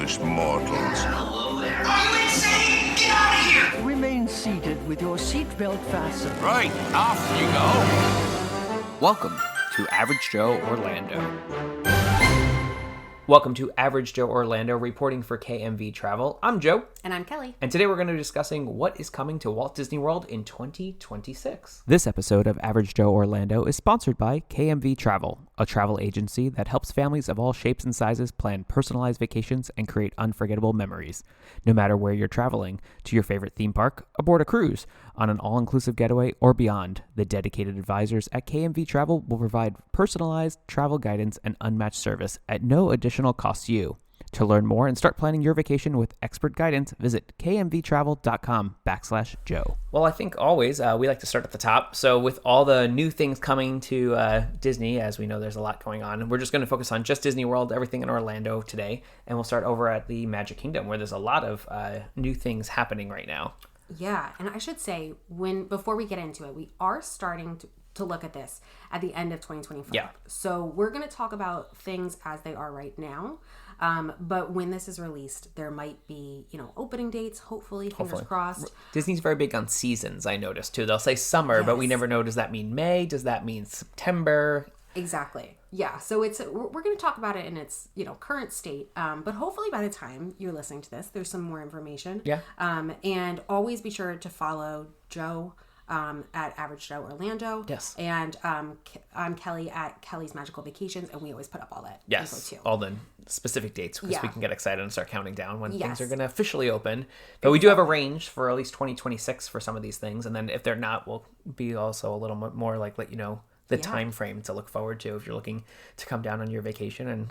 foolish mortals. Hello there. Are you insane? Get out of here! Remain seated with your seatbelt fastened. Right, off you go. Welcome to Average Joe Orlando. Welcome to Average Joe Orlando, reporting for KMV Travel. I'm Joe. And I'm Kelly. And today we're going to be discussing what is coming to Walt Disney World in 2026. This episode of Average Joe Orlando is sponsored by KMV Travel, a travel agency that helps families of all shapes and sizes plan personalized vacations and create unforgettable memories. No matter where you're traveling, to your favorite theme park, aboard a cruise, on an all-inclusive getaway, or beyond, the dedicated advisors at KMV Travel will provide personalized travel guidance and unmatched service at no additional cost to you. To learn more and start planning your vacation with expert guidance, visit kmvtravel.com/Joe. Well, I think always we like to start at the top. So with all the new things coming to Disney, as we know there's a lot going on, we're just going to focus on just Disney World, everything in Orlando today. And we'll start over at the Magic Kingdom, where there's a lot of new things happening right now. Yeah, and I should say, before we get into it, we are starting to look at this at the end of 2024. Yeah. So we're going to talk about things as they are right now. But when this is released, there might be, opening dates, hopefully, fingers crossed. Disney's very big on seasons, I noticed, too. They'll say summer, but we never know, does that mean May? Does that mean September? Exactly. Yeah. So we're going to talk about it in its, current state. But hopefully by the time you're listening to this, there's some more information. Yeah. And always be sure to follow Joe at Average Joe Orlando. Yes. And I'm Kelly at Kelly's Magical Vacations, and we always put up all that Yes, info too. all the specific dates, because we can get excited and start counting down when things are Yes. going to officially open. But we do have a range for at least 2026 for some of these things, and then if they're not, we'll be also a little more like let you know the time frame to look forward to if you're looking to come down on your vacation. And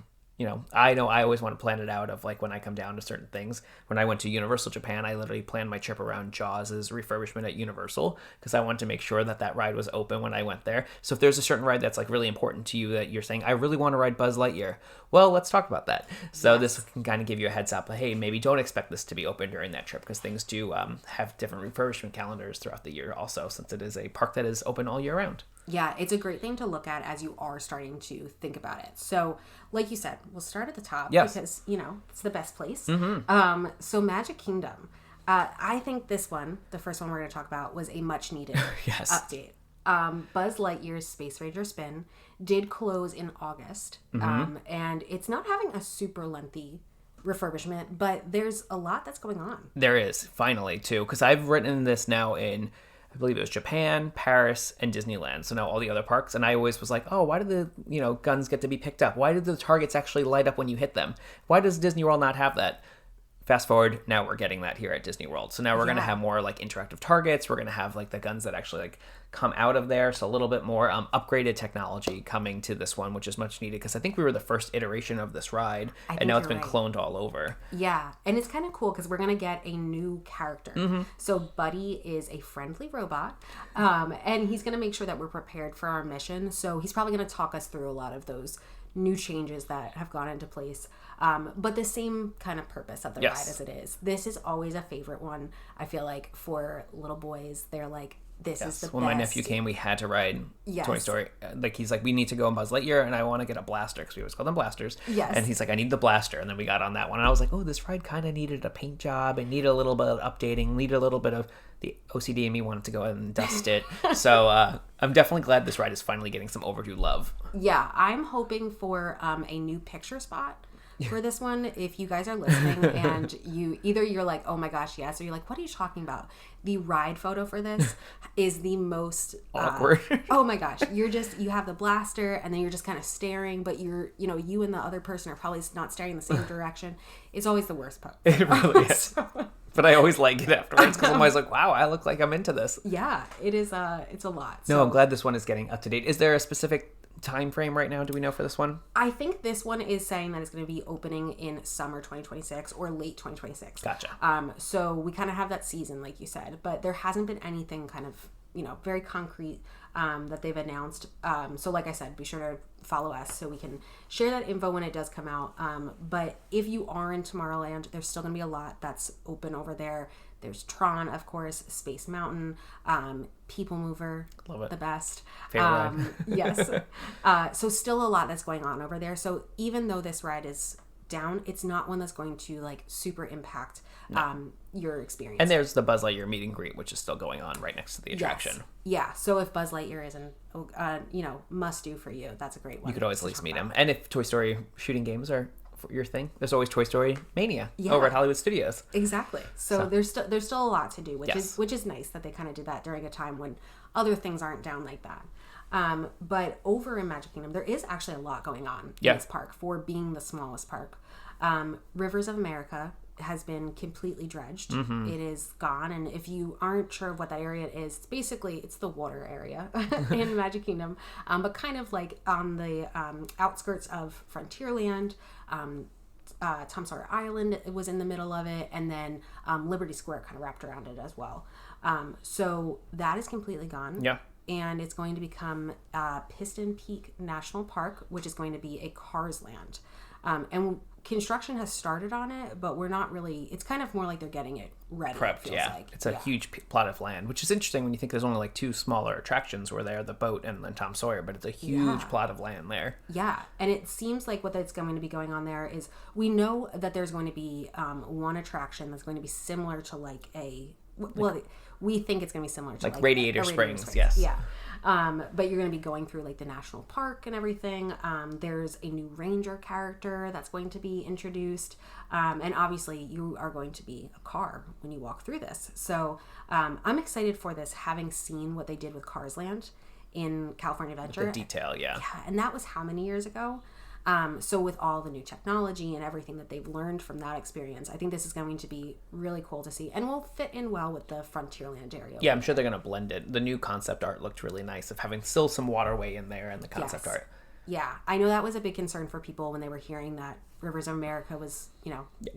I know I always want to plan it out of like when I come down to certain things. When I went to Universal Japan, I literally planned my trip around Jaws' refurbishment at Universal because I wanted to make sure that ride was open when I went there. So if there's a certain ride that's like really important to you that you're saying, I really want to ride Buzz Lightyear, well, let's talk about that. So this can kind of give you a heads up. Hey, maybe don't expect this to be open during that trip because things do have different refurbishment calendars throughout the year also, since it is a park that is open all year round. Yeah, it's a great thing to look at as you are starting to think about it. So, like you said, we'll start at the top because, it's the best place. Mm-hmm. So Magic Kingdom. I think this one, the first one we're going to talk about, was a much needed update. Buzz Lightyear's Space Ranger spin did close in August. And it's not having a super lengthy refurbishment, but there's a lot that's going on. There is, finally, too, because I've written this now in, I believe it was Japan, Paris, and Disneyland. So now all the other parks. And I always was like, oh, why do the, guns get to be picked up? Why do the targets actually light up when you hit them? Why does Disney World not have that? Fast forward, now we're getting that here at Disney World. So now we're going to have more like interactive targets. We're going to have like the guns that actually like come out of there. So a little bit more upgraded technology coming to this one, which is much needed because I think we were the first iteration of this ride. And now it's been cloned all over. Yeah. And it's kind of cool because we're going to get a new character. Mm-hmm. So Buddy is a friendly robot. And he's going to make sure that we're prepared for our mission. So he's probably going to talk us through a lot of those new changes that have gone into place. But the same kind of purpose of the ride as it is. This is always a favorite one, I feel like, for little boys. They're like, this is the best. When my nephew came, we had to ride Toy Story. Like, he's like, we need to go on Buzz Lightyear, and I want to get a blaster, because we always call them blasters. Yes. And he's like, I need the blaster. And then we got on that one. And I was like, oh, this ride kind of needed a paint job. It needed a little bit of updating, needed a little bit of the OCD in me wanted to go ahead and dust it. So I'm definitely glad this ride is finally getting some overdue love. Yeah, I'm hoping for a new picture spot for this one. If you guys are listening and you're like, oh my gosh, yes, or you're like, what are you talking about? The ride photo for this is the most awkward. Oh my gosh, you have the blaster and then you're just kind of staring, but you and the other person are probably not staring in the same direction. It's always the worst part. It really is. But I always like it afterwards because I'm always like, wow, I look like I'm into this. Yeah, it is. It's a lot. No, I'm glad this one is getting up to date. Is there a specific time frame right now, do we know, for this one? I think this one is saying that it's going to be opening in summer 2026 or late 2026. Gotcha. So we kind of have that season, like you said, but there hasn't been anything kind of, very concrete that they've announced. So like I said, be sure to follow us so we can share that info when it does come out. But if you are in Tomorrowland, there's still going to be a lot that's open over there. There's Tron, of course, Space Mountain, People Mover, Love it. The best. Favorite ride. Yes. So still a lot that's going on over there. So even though this ride is down. It's not one that's going to like super impact your experience. And there's the Buzz Lightyear meet and greet, which is still going on right next to the attraction. Yes. Yeah. So if Buzz Lightyear isn't, must do for you, that's a great one. You could always at least meet him. And if Toy Story shooting games are your thing, there's always Toy Story Mania over at Hollywood Studios. Exactly. So there's still a lot to do, which is nice that they kind of did that during a time when other things aren't down like that. But over in Magic Kingdom, there is actually a lot going on in this park for being the smallest park. Rivers of America has been completely dredged. It is gone, and if you aren't sure of what that area is, it's the water area in Magic Kingdom, but kind of like on the outskirts of Frontierland. Tom Sawyer Island was in the middle of it, and then Liberty Square kind of wrapped around it as well. So that is completely gone. Yeah. And it's going to become Piston Peak National Park, which is going to be a Cars Land. And construction has started on it, but we're not really, it's kind of more like they're getting it ready. Prepped, like. It's a huge plot of land, which is interesting when you think there's only like 2 smaller attractions where they're the boat and then Tom Sawyer, but it's a huge plot of land there. Yeah, and it seems like what that's going to be going on there is, we know that there's going to be one attraction that's going to be similar to like we think it's going to be similar to like Radiator Springs. Yes. Yeah. But you're going to be going through like the national park and everything. There's a new ranger character that's going to be introduced. And obviously you are going to be a car when you walk through this. So I'm excited for this, having seen what they did with Cars Land in California Adventure. The detail, yeah. And that was how many years ago? So with all the new technology and everything that they've learned from that experience, I think this is going to be really cool to see, and will fit in well with the Frontierland area. Yeah, I'm sure they're going to blend it. The new concept art looked really nice, of having still some waterway in there and the concept art. Yeah, I know that was a big concern for people when they were hearing that Rivers of America was,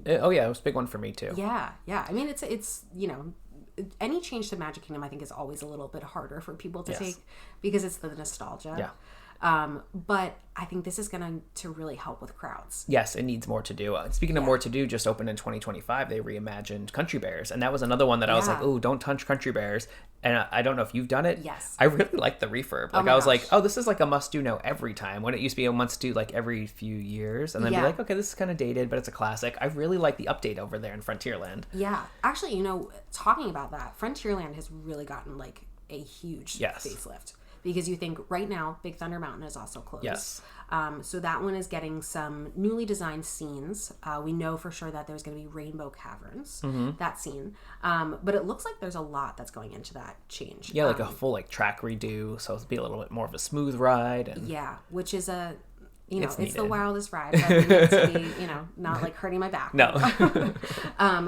Oh yeah, it was a big one for me too. Yeah. I mean, it's any change to Magic Kingdom, I think, is always a little bit harder for people to take, because it's the nostalgia. Yeah. But I think this is going to really help with crowds. Yes, it needs more to do. Speaking of more to do, just opened in 2025, they reimagined Country Bears. And that was another one that I was like, oh, don't touch Country Bears. And I don't know if you've done it. Yes. I really like the refurb. Like, I was like, oh, this is like a must do now every time. When it used to be a must do like every few years. And then be like, okay, this is kind of dated, but it's a classic. I really like the update over there in Frontierland. Yeah. Actually, talking about that, Frontierland has really gotten like a huge facelift. Because you think right now, Big Thunder Mountain is also closed. Yes. So that one is getting some newly designed scenes. We know for sure that there's going to be Rainbow Caverns, that scene. But it looks like there's a lot that's going into that change. Yeah, like a full like track redo. So it'll be a little bit more of a smooth ride. And yeah, which is it's the wildest ride. But it needs to be, not like hurting my back. No.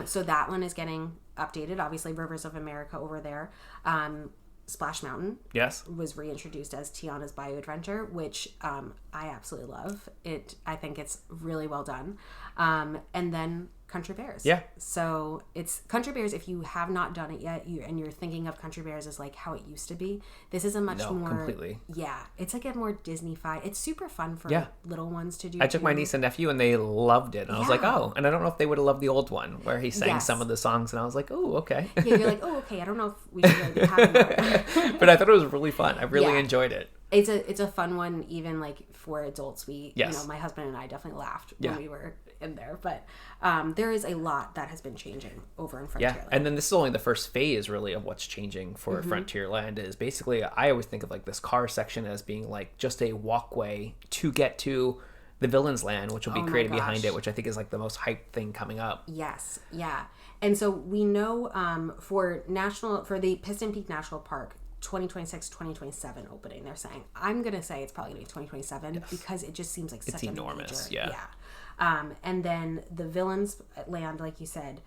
So that one is getting updated. Obviously, Rivers of America over there. Splash Mountain was reintroduced as Tiana's Bayou Adventure, which I absolutely love. I think it's really well done. And then Country Bears. Yeah. So it's Country Bears. If you have not done it yet, and you're thinking of Country Bears as like how it used to be, this is a much more completely. Yeah, it's like a more Disney-fied. It's super fun for little ones to do. I took my niece and nephew and they loved it, and I was like, oh, and I don't know if they would have loved the old one where he sang some of the songs, and I was like, oh, okay. Yeah, you're like, oh, okay. I don't know if we should really be having that. But I thought it was really fun. I really enjoyed it. It's a fun one, even like for adults. We, my husband and I definitely laughed when we were in there, but there is a lot that has been changing over in Frontierland. Yeah, and then this is only the first phase really of what's changing for Frontierland. Is basically, I always think of like this car section as being like just a walkway to get to the Villains Land, which will be created behind it, which I think is like the most hyped thing coming up. Yes, yeah. And so we know for the Piston Peak National Park, 2026, 2027 opening, they're saying. I'm going to say it's probably going to be 2027 because it just seems like such enormous, a major. Yeah. And then the Villains Land, like you said,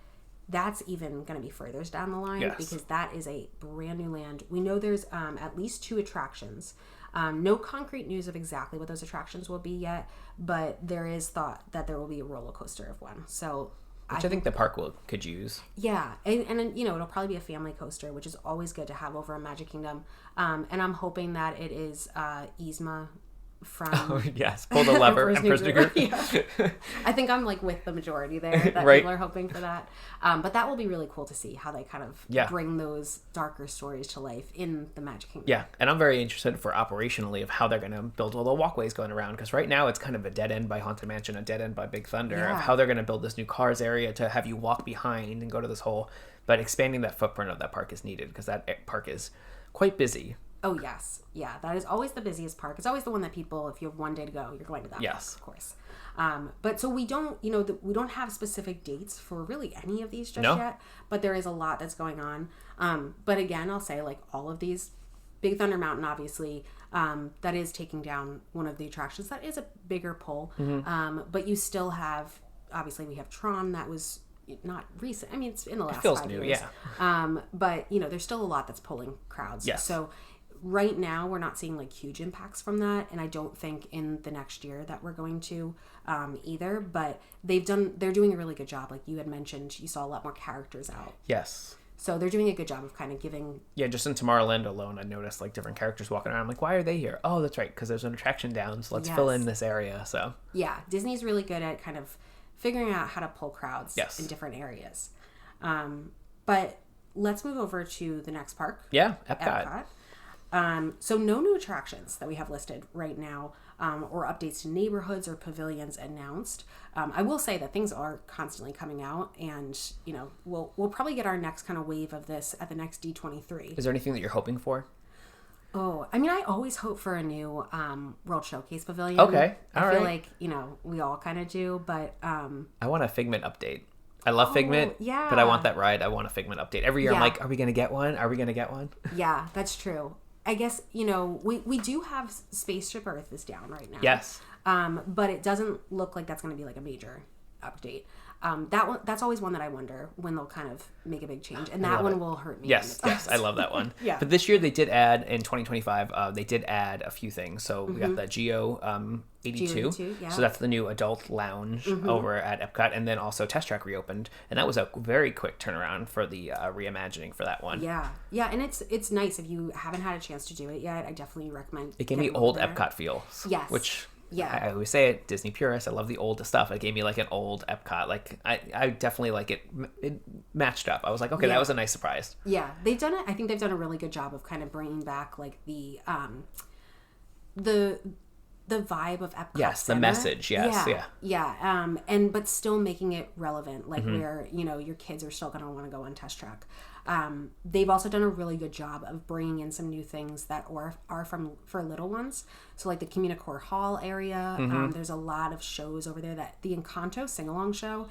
that's even going to be further down the line because that is a brand new land. We know there's at least 2 attractions. No concrete news of exactly what those attractions will be yet, but there is thought that there will be a roller coaster of one. So which I think the park could use. Yeah, and it'll probably be a family coaster, which is always good to have over in Magic Kingdom. And I'm hoping that it is Yzma from yes, pull the lever. Emperor's New Emperor's New Groove. Yeah. I think I'm like with the majority there that Right. people are hoping for that. But that will be really cool to see how they kind of bring those darker stories to life in the Magic Kingdom. Yeah, and I'm very interested for operationally of how they're going to build all the walkways going around, because right now it's kind of a dead end by Haunted Mansion, a dead end by Big Thunder, of how they're going to build this new cars area to have you walk behind and go to this whole. But expanding that footprint of that park is needed, because that park is quite busy. Oh, yes. Yeah, that is always the busiest park. It's always the one that people, if you have one day to go, you're going to that park, of course. But so we don't, we don't have specific dates for really any of these just yet, but there is a lot that's going on. But again, I'll say, like, all of these, Big Thunder Mountain, obviously, that is taking down one of the attractions. That is a bigger pull. But you still have, obviously, we have Tron that was not recent. I mean, it's in the last 5 years. But, there's still a lot that's pulling crowds. Yes. So right now we're not seeing like huge impacts from that, and I don't think in the next year that we're going to either, but they're doing a really good job. Like you had mentioned, you saw a lot more characters out. Yes. So they're doing a good job of kind of giving... Yeah, just in Tomorrowland alone, I noticed like different characters walking around. I'm like, why are they here? Oh, that's right, because there's an attraction down, so let's fill in this area. So yeah, Disney's really good at kind of figuring out how to pull crowds in different areas. But let's move over to the next park. Yeah, Epcot. So no new attractions that we have listed right now, or updates to neighborhoods or pavilions announced. I will say that things are constantly coming out, and we'll probably get our next kind of wave of this at the next D23. Is there anything that you're hoping for? Oh, I mean, I always hope for a new World Showcase Pavilion. Okay, I feel like we all kind of do, but I want a Figment update. I love Figment, but I want that ride. I want a Figment update. Every year I'm like, are we going to get one? Are we going to get one? Yeah, that's true. I guess, we do have Spaceship Earth is down right now. Yes. But it doesn't look like that's going to be like a major update. That's always one that I wonder when they'll kind of make a big change, and that one will hurt me. Yes, I love that one. Yeah. But this year they did add, in 2025, they did add a few things. So we got the AJO 82. So that's the new adult lounge over at Epcot, and then also Test Track reopened, and that was a very quick turnaround for the reimagining for that one. Yeah, and it's nice. If you haven't had a chance to do it yet, I definitely recommend. It gave me old Epcot feels. Yes. Which. Yeah, I always say it, Disney purist. I love the old stuff. It gave me like an old Epcot. Like I definitely like it. It matched up. I was like, okay, that was a nice surprise. Yeah, they've done it. I think they've done a really good job of kind of bringing back like the vibe of Epcot. Yes, Center. The message. Yes, yeah. But still making it relevant, like where your kids are still gonna want to go on Test Track. They've also done a really good job of bringing in some new things that are for little ones. So like the Communicore Hall area, there's a lot of shows over there. That the Encanto sing-along show,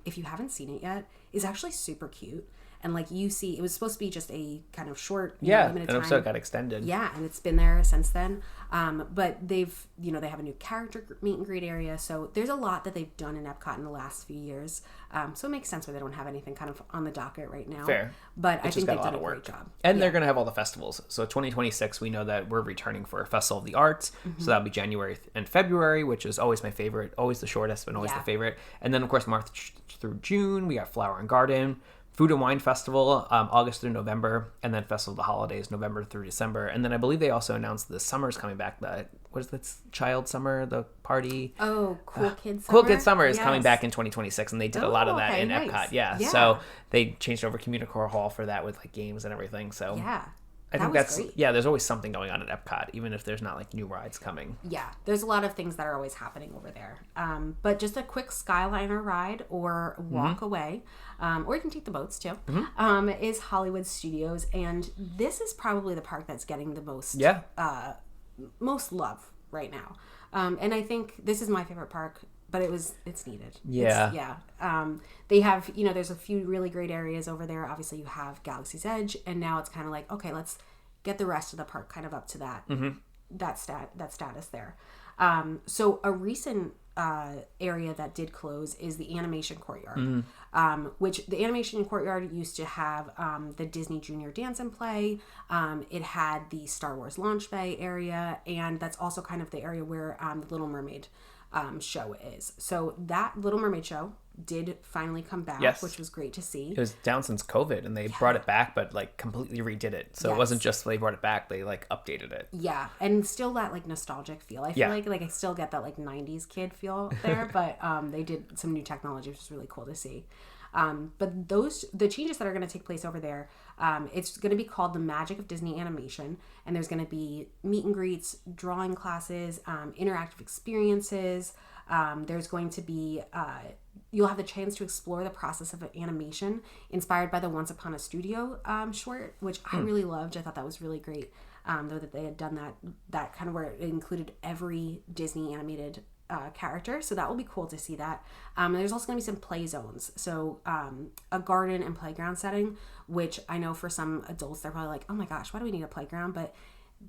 if you haven't seen it yet, is actually super cute. And like you see, it was supposed to be just a kind of short, limited time. And so it got extended. Yeah, and it's been there since then. But they've, they have a new character meet and greet area. So there's a lot that they've done in Epcot in the last few years. So it makes sense why they don't have anything kind of on the docket right now. Fair. But I think they've done a great job. And they're going to have all the festivals. So 2026, we know that we're returning for Festival of the Arts. So that'll be January and February, which is always my favorite, always the shortest, but always the favorite. And then, of course, March through June, we got Flower and Garden. Food and Wine Festival, August through November, and then Festival of the Holidays, November through December. And then I believe they also announced the summer's coming back. What is that? Child Summer, the party? Oh, Cool Kids Summer. Cool Kids Summer is coming back in 2026, and they did a lot of that in Epcot. Yeah, so they changed over Communicore Hall for that with like games and everything. So I think that's great. There's always something going on at Epcot, even if there's not like new rides coming. Yeah, there's a lot of things that are always happening over there. But just a quick Skyliner ride or walk away, or you can take the boats too, is Hollywood Studios, and this is probably the park that's getting the most most love right now. And I think this is my favorite park. But it's needed. Yeah. They have, there's a few really great areas over there. Obviously, you have Galaxy's Edge, and now it's kind of like, okay, let's get the rest of the park kind of up to that that status there. So a recent area that did close is the Animation Courtyard, which the Animation Courtyard used to have the Disney Junior Dance and Play. It had the Star Wars Launch Bay area, and that's also kind of the area where the Little Mermaid show is. So that Little Mermaid show did finally come back, Yes. which was great to see. It was down since COVID, and they brought it back, but like completely redid it. So it wasn't just they brought it back; they like updated it. Yeah, and still that like nostalgic feel. I feel like I still get that like '90s kid feel there, but they did some new technology, which was really cool to see. But the changes that are going to take place over there, it's going to be called the Magic of Disney Animation, and there's going to be meet and greets, drawing classes, interactive experiences. There's going to be you'll have the chance to explore the process of animation inspired by the Once Upon a Studio short, which I really loved. I thought that was really great, though that they had done that kind of where it included every Disney animated character. So that will be cool to see that. There's also going to be some play zones. So a garden and playground setting, which I know for some adults, they're probably like, oh my gosh, why do we need a playground? But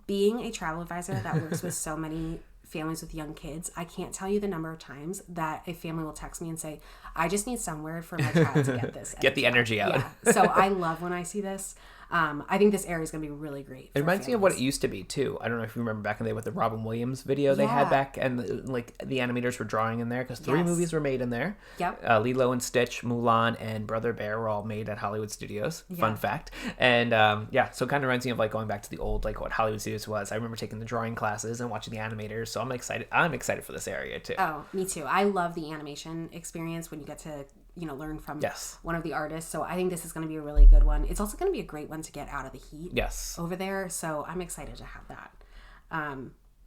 being a travel advisor that works with so many families with young kids, I can't tell you the number of times that a family will text me and say, I just need somewhere for my child to get this Get the energy out. Yeah. So I love when I see this. I think this area is going to be really great. It reminds me of what it used to be too. I don't know if you remember back in the day with the Robin Williams video they had back, and like the animators were drawing in there because 3 movies were made in there. Yep. Lilo and Stitch, Mulan, and Brother Bear were all made at Hollywood Studios. Fun fact. And so it kind of reminds me of like going back to the old like what Hollywood Studios was. I remember taking the drawing classes and watching the animators. So I'm excited. I'm excited for this area too. Oh, me too. I love the animation experience when you get to learn from one of the artists. So I think this is going to be a really good one. It's also going to be a great one to get out of the heat over there. So I'm excited to have that.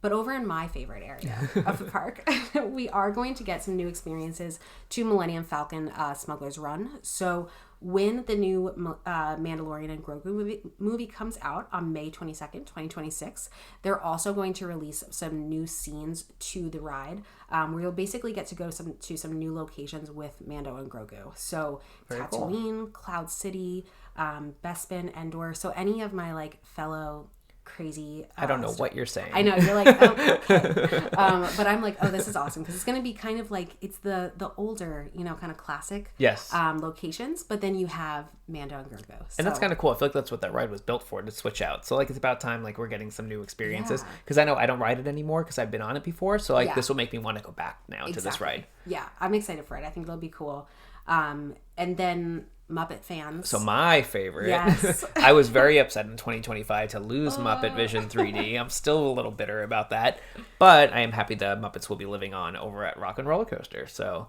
But over in my favorite area of the park, we are going to get some new experiences to Millennium Falcon Smuggler's Run. So when the new Mandalorian and Grogu movie comes out on May 22nd, 2026, they're also going to release some new scenes to the ride, where you'll basically get to go to some new locations with Mando and Grogu. So Very Tatooine, cool. Cloud City, Bespin, Endor. So any of my like fellow crazy I don't know what you're saying. I know you're like, oh, okay. But I'm like, oh, this is awesome because it's going to be kind of like it's the older, kind of classic locations, but then you have Mando and Grogu. So. And that's kind of cool. I feel like that's what that ride was built for, to switch out. So like it's about time like we're getting some new experiences, because I know I don't ride it anymore because I've been on it before. So like this will make me want to go back now to this ride. Yeah, I'm excited for it. I think it'll be cool. And then Muppet fans. So my favorite. Yes. I was very upset in 2025 to lose Muppet Vision 3D. I'm still a little bitter about that, but I am happy the Muppets will be living on over at Rock and Roller Coaster. So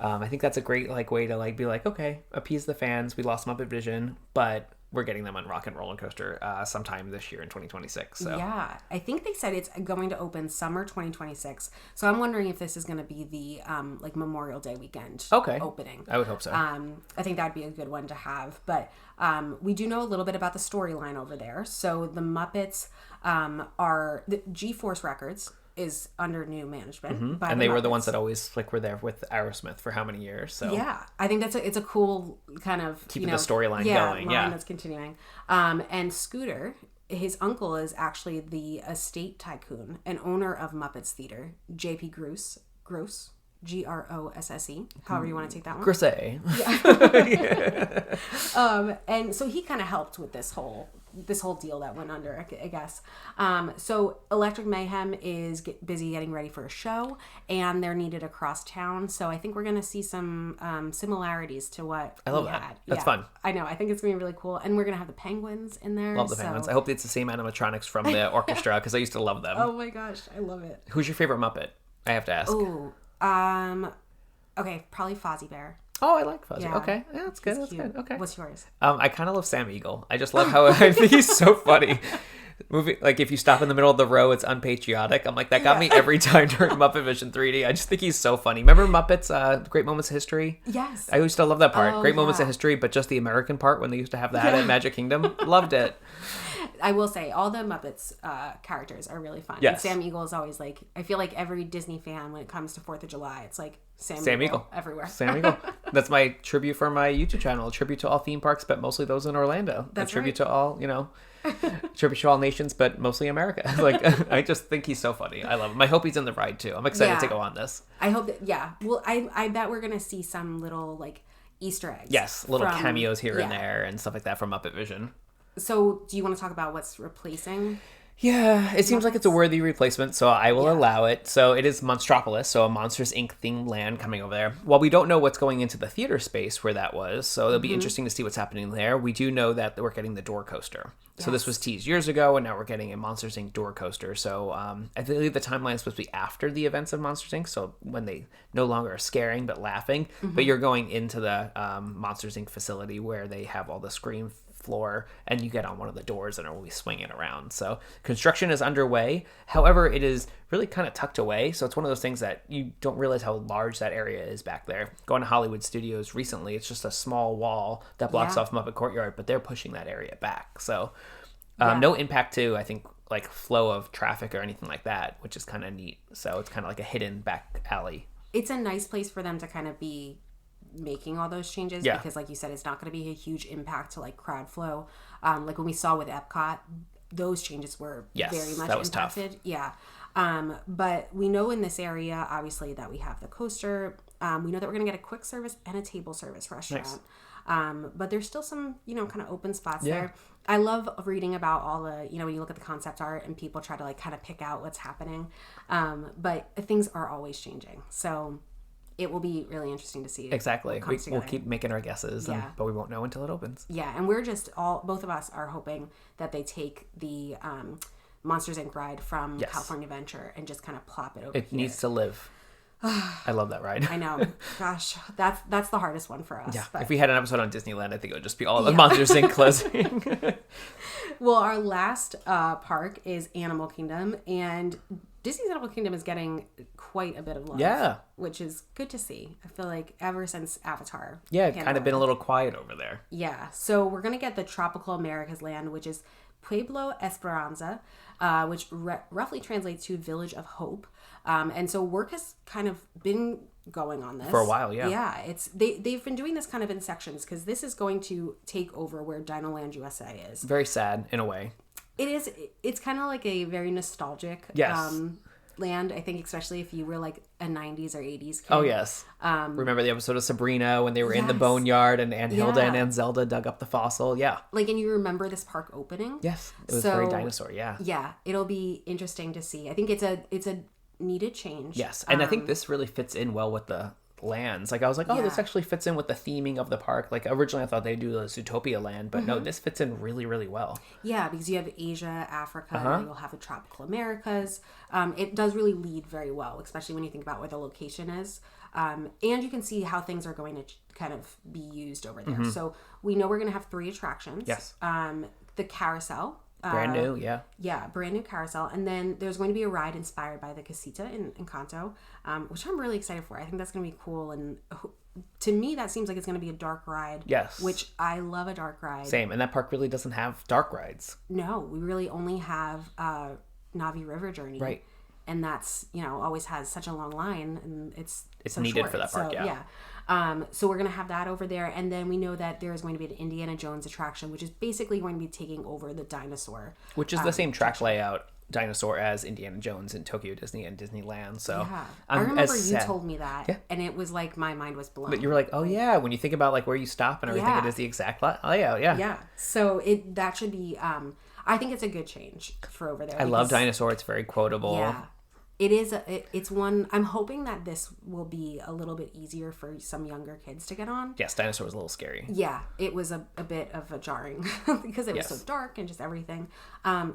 I think that's a great like way to like be like, okay, appease the fans. We lost Muppet Vision, but we're getting them on Rock and Roller Coaster sometime this year in 2026. So yeah, I think they said it's going to open summer 2026. So I'm wondering if this is going to be the like Memorial Day weekend opening. I would hope so. I think that'd be a good one to have. But we do know a little bit about the storyline over there. So the Muppets are the G-Force Records is under new management. And they were the ones that always like were there with Aerosmith for how many years? So yeah, I think it's a cool kind of keeping the storyline going. Yeah, that's continuing. And Scooter, his uncle, is actually the estate tycoon and owner of Muppets Theater, J.P. Gross, Grosse, however you want to take that one. Grosse. Yeah. And so he kind of helped with this whole deal that went under, I guess. So Electric Mayhem is busy getting ready for a show, and they're needed across town. So I think we're going to see some similarities to what I love we that. had. That's fun. I know. I think it's going to be really cool. And we're going to have the penguins in there. Love the penguins. I hope it's the same animatronics from the orchestra, because I used to love them. Oh my gosh, I love it. Who's your favorite Muppet? I have to ask. Ooh, okay, probably Fozzie Bear. Oh, I like Fuzzy. Yeah. Okay, yeah, that's good. That's cute. good. Okay. What's yours? I kind of love Sam Eagle. I just love how I think he's so funny. Movie like if you stop in the middle of the row, it's unpatriotic. I'm like that got me every time during Muppet Vision 3D. I just think he's so funny. Remember Muppets? Great Moments of History. Yes. I used to love that part. Oh, Great Moments of History, but just the American part when they used to have that at Magic Kingdom. Loved it. I will say all the Muppets characters are really fun. Yes. And Sam Eagle is always like, I feel like every Disney fan when it comes to 4th of July, it's like Sam Eagle everywhere. Sam Eagle. That's my tribute for my YouTube channel. A tribute to all theme parks, but mostly those in Orlando. That's a tribute right. to all, tribute to all nations, but mostly America. Like, I just think he's so funny. I love him. I hope he's in the ride too. I'm excited to go on this. I hope that, yeah. Well, I bet we're going to see some little like Easter eggs. Yes, little cameos here and there and stuff like that from Muppet Vision. So do you want to talk about what's replacing? Yeah, it seems like it's a worthy replacement, so I will allow it. So it is Monstropolis, so a Monsters, Inc. themed land coming over there. While we don't know what's going into the theater space where that was, so it'll be interesting to see what's happening there. We do know that we're getting the door coaster. So this was teased years ago, and now we're getting a Monsters, Inc. door coaster. So I believe the timeline is supposed to be after the events of Monsters, Inc., so when they no longer are scaring but laughing. But you're going into the Monsters, Inc. facility where they have all the scream floor, and you get on one of the doors and it will be swinging around. So construction is underway. However, it is really kind of tucked away, so it's one of those things that you don't realize how large that area is back there. Going to Hollywood Studios recently, it's just a small wall that blocks off Muppet Courtyard, but they're pushing that area back. So no impact to, I think, like flow of traffic or anything like that, which is kind of neat. So it's kind of like a hidden back alley. It's a nice place for them to kind of be making all those changes because, like you said, it's not going to be a huge impact to like crowd flow. Like when we saw with Epcot, those changes were very much that was impacted. Tough. Yeah. But we know in this area, obviously, that we have the coaster. We know that we're going to get a quick service and a table service restaurant. Nice. But there's still some, kind of open spots there. I love reading about all the, when you look at the concept art and people try to like kind of pick out what's happening. But things are always changing. So it will be really interesting to see. Exactly. We'll keep making our guesses, but we won't know until it opens. Yeah, and we're just both of us are hoping that they take the Monsters Inc. ride from California Adventure and just kind of plop it over It needs to live. I love that ride. I know. Gosh, that's the hardest one for us. Yeah. But. If we had an episode on Disneyland, I think it would just be all of the Monsters Inc. closing. Well, our last park is Animal Kingdom, and Disney's Animal Kingdom is getting quite a bit of love. Yeah. Which is good to see. I feel like ever since Avatar. Yeah, kind of been a little quiet over there. Yeah. So we're going to get the Tropical America's Land, which is Pueblo Esperanza, which roughly translates to Village of Hope. And so work has kind of been going on this for a while. Yeah, it's they've been doing this kind of in sections because this is going to take over where Dinoland USA is. Very sad in a way. It is. It's kind of like a very nostalgic land. I think especially if you were like a 90s or 80s kid. Oh yes. Remember the episode of Sabrina when they were in the boneyard and Hilda and Aunt Zelda dug up the fossil? Yeah. Like, and you remember this park opening? Yes. It was very dinosaur. Yeah. Yeah. It'll be interesting to see. I think it's a needed change. Yes. And I think this really fits in well with the lands. Like I was like, this actually fits in with the theming of the park. Like originally I thought they'd do the Zootopia land, but no, this fits in really, really well. Yeah, because you have Asia, Africa, you'll have the tropical Americas. It does really lead very well, especially when you think about where the location is. And you can see how things are going to kind of be used over there. So we know we're going to have 3 attractions. Yes. The carousel. Brand new, yeah. Yeah, brand new carousel. And then there's going to be a ride inspired by the Casita in Encanto, which I'm really excited for. I think that's going to be cool. And to me, that seems like it's going to be a dark ride. Yes. Which I love a dark ride. Same. And that park really doesn't have dark rides. No, we really only have Navi River Journey. Right. And that's, always has such a long line. And it's so needed short. for that park, yeah. So we're going to have that over there. And then we know that there is going to be an Indiana Jones attraction, which is basically going to be taking over the dinosaur. Which is the same track layout dinosaur as Indiana Jones in Tokyo Disney and Disneyland. So I remember you told me that. And it was like my mind was blown. But you were like, oh yeah, when you think about like where you stop and everything, it is the exact layout. Yeah. Yeah. So that should be, I think it's a good change for over there. I love dinosaur. It's very quotable. Yeah. It is. It's one. I'm hoping that this will be a little bit easier for some younger kids to get on. Yes, dinosaur was a little scary. Yeah, it was a bit of a jarring because it was so dark and just everything.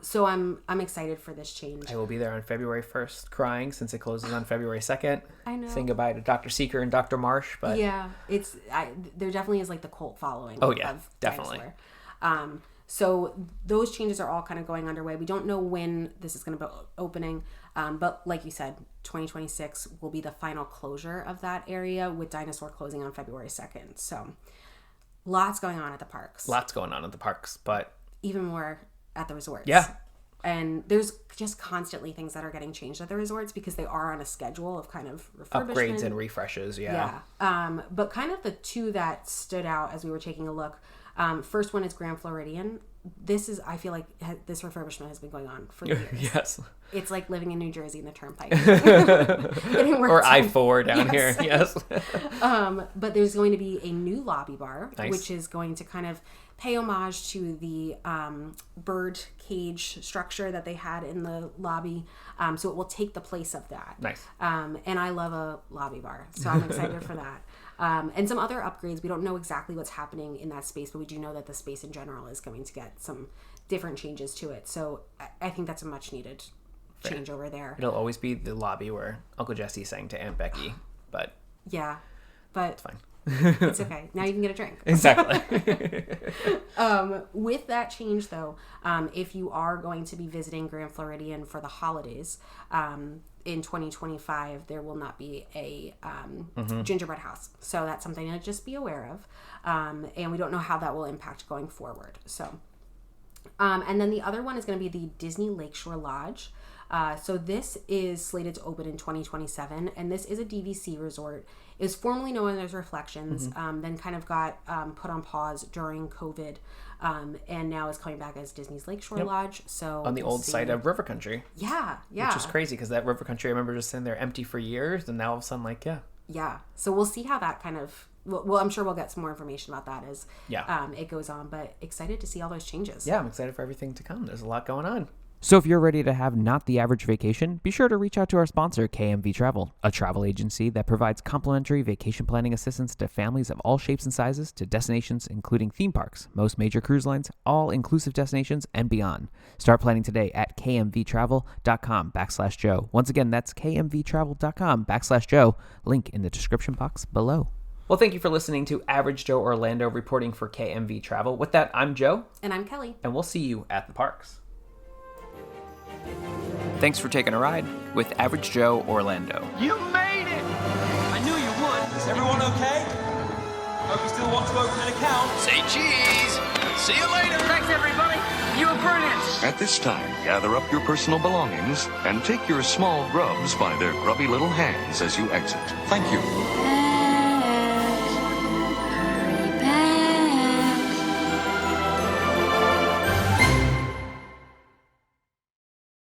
So I'm excited for this change. I will be there on February 1st, crying since it closes on February 2nd. I know. Saying goodbye to Dr. Seeker and Dr. Marsh, but yeah, there definitely is like the cult following. Oh yeah, of definitely. Dinosaur. So those changes are all kind of going underway. We don't know when this is going to be opening, but like you said, 2026 will be the final closure of that area with Dinosaur closing on February 2nd. So lots going on at the parks. Lots going on at the parks, but even more at the resorts. Yeah. And there's just constantly things that are getting changed at the resorts because they are on a schedule of kind of refurbishment. Upgrades and refreshes, yeah. But kind of the 2 that stood out as we were taking a look. First one is Grand Floridian. I feel like this refurbishment has been going on for years. Yes. It's like living in New Jersey in the Turnpike. Or I-4 down here. Yes. But there's going to be a new lobby bar, Nice. which is going to kind of pay homage to the bird cage structure that they had in the lobby. So it will take the place of that. Nice. And I love a lobby bar, so I'm excited for that. And some other upgrades. We don't know exactly what's happening in that space, but we do know that the space in general is going to get some different changes to it. So I think that's a much needed change over there. It'll always be the lobby where Uncle Jesse sang to Aunt Becky, but yeah, but it's fine. It's okay. Now you can get a drink. Exactly. With that change, though, if you are going to be visiting Grand Floridian for the holidays in 2025, there will not be a gingerbread house. So that's something to just be aware of. And we don't know how that will impact going forward. So, and then the other one is going to be the Disney Lakeshore Lodge. So this is slated to open in 2027, and this is a DVC resort. It was formerly known as Reflections, then kind of got put on pause during COVID, and now is coming back as Disney's Lakeshore Lodge. So on the old site of River Country. Yeah. Which is crazy because that River Country, I remember just sitting there empty for years, and now all of a sudden, Yeah. So we'll see how that kind of. Well, I'm sure we'll get some more information about that as it goes on. But excited to see all those changes. Yeah, I'm excited for everything to come. There's a lot going on. So if you're ready to have not the average vacation, be sure to reach out to our sponsor, KMV Travel, a travel agency that provides complimentary vacation planning assistance to families of all shapes and sizes to destinations including theme parks, most major cruise lines, all-inclusive destinations, and beyond. Start planning today at kmvtravel.com/Joe. Once again, that's kmvtravel.com/Joe. Link in the description box below. Well, thank you for listening to Average Joe Orlando reporting for KMV Travel. With that, I'm Joe. And I'm Kelly. And we'll see you at the parks. Thanks for taking a ride with Average Joe Orlando. You made it! I knew you would. Is everyone okay? Hope you still want to open an account. Say cheese! See you later! Thanks, everybody. You were brilliant. At this time, gather up your personal belongings and take your small grubs by their grubby little hands as you exit. Thank you.